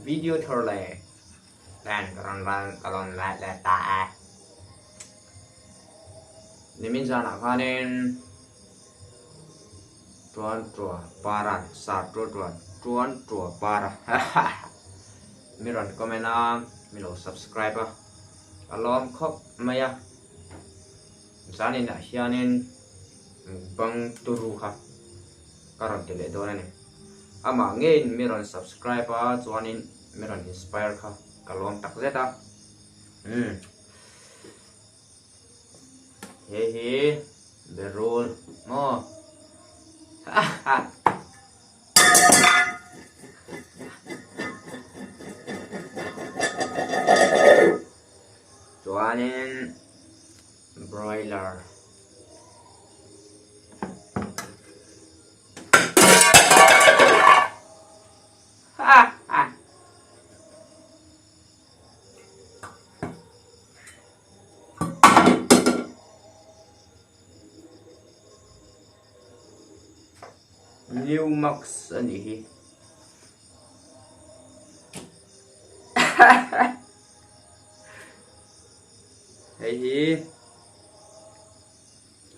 Video thôi lệ dan còn lại là ta nên mình ra là có nên tuangtuahpara satu tuangtuahpara miron comment milo subscribe lawm khóc maya sanin na hianin mukbang turu ha karon tele do na ni ama ngein miron subscribe chuanin miron inspire kha kalom tak zeta he the rule mo chuanin broiler new max ani hi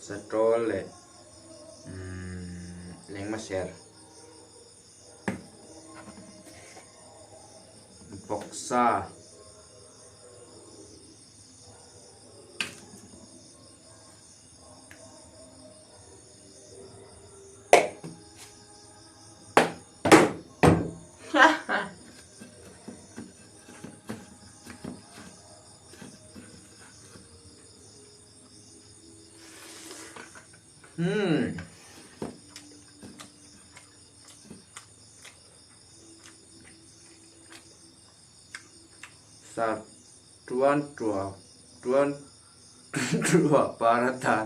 Satrol leng maser boksa sa tuangtuahpara ta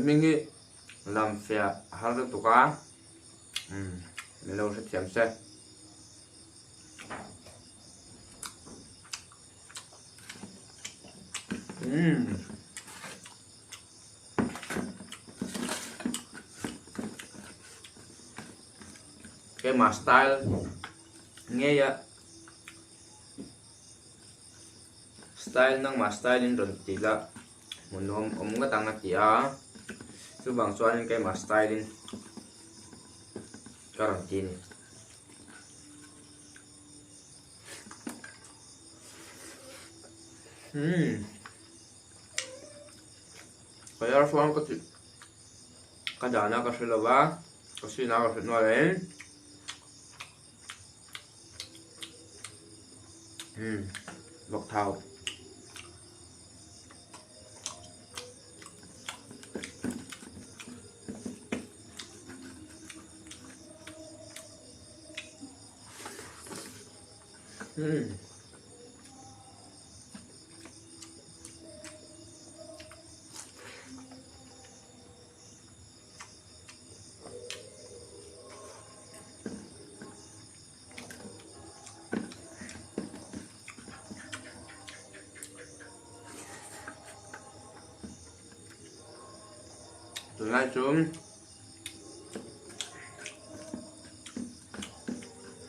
mingi lam fia har tu ka melo se tiam se cái mà style nghe vậy style nang mà style in rồi thì là một hôm ông có tăng cái à cứ bằng xoay cái mà style in quarantine cái áo phông có thì cái đàn nó có sự là ba có sự nào có sự nói đấy bọc thau từ nay xuống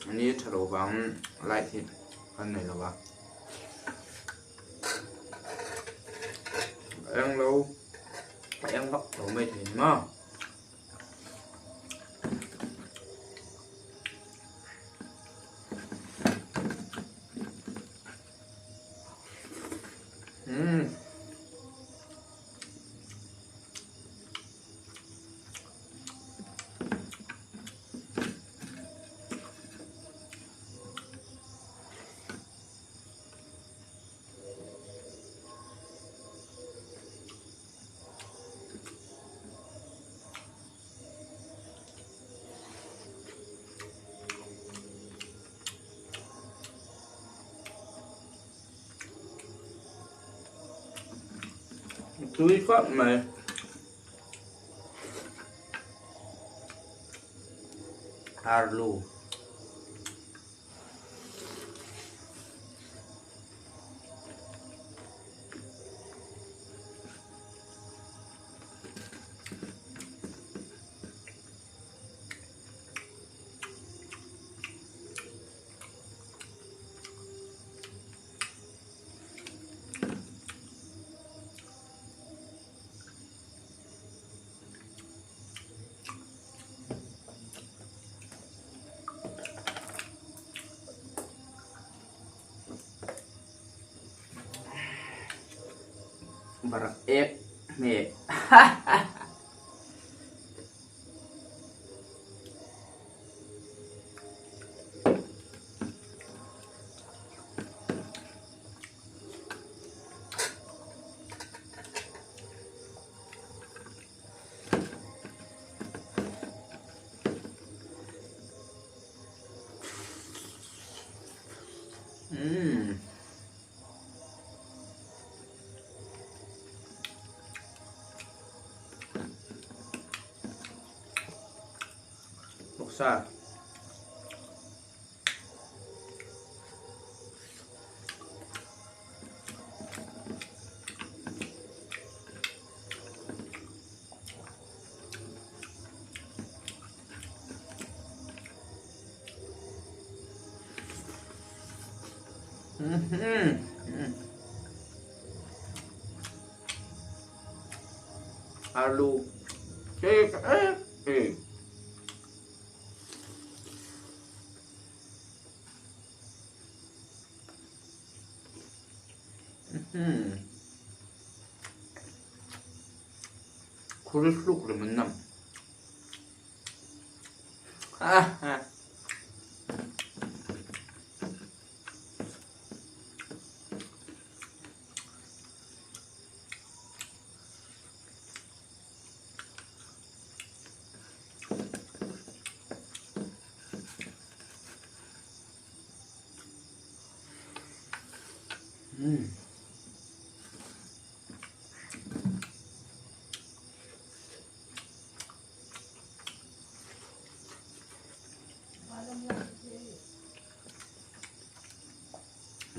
anh ấy thở đồ vắng lại thịt phần này là vàng ăn lâu phải ăn lóc đồ mê thì mà túi phát mày Arlo barak ek me. Buksa. Alu cake Kurusluk lemenam.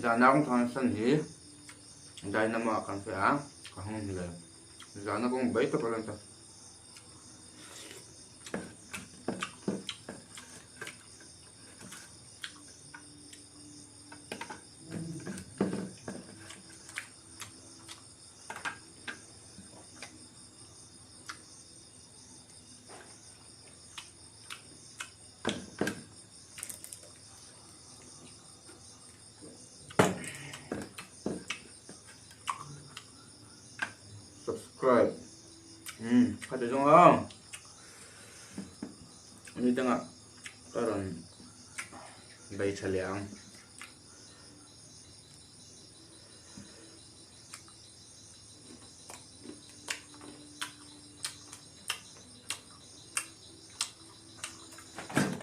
Sana akong tansan dahil na makan siya kahong nila. Sana kung bait pa lang ta. Subscribe. Kada dong lang. Ini tengah karon bay chaliang.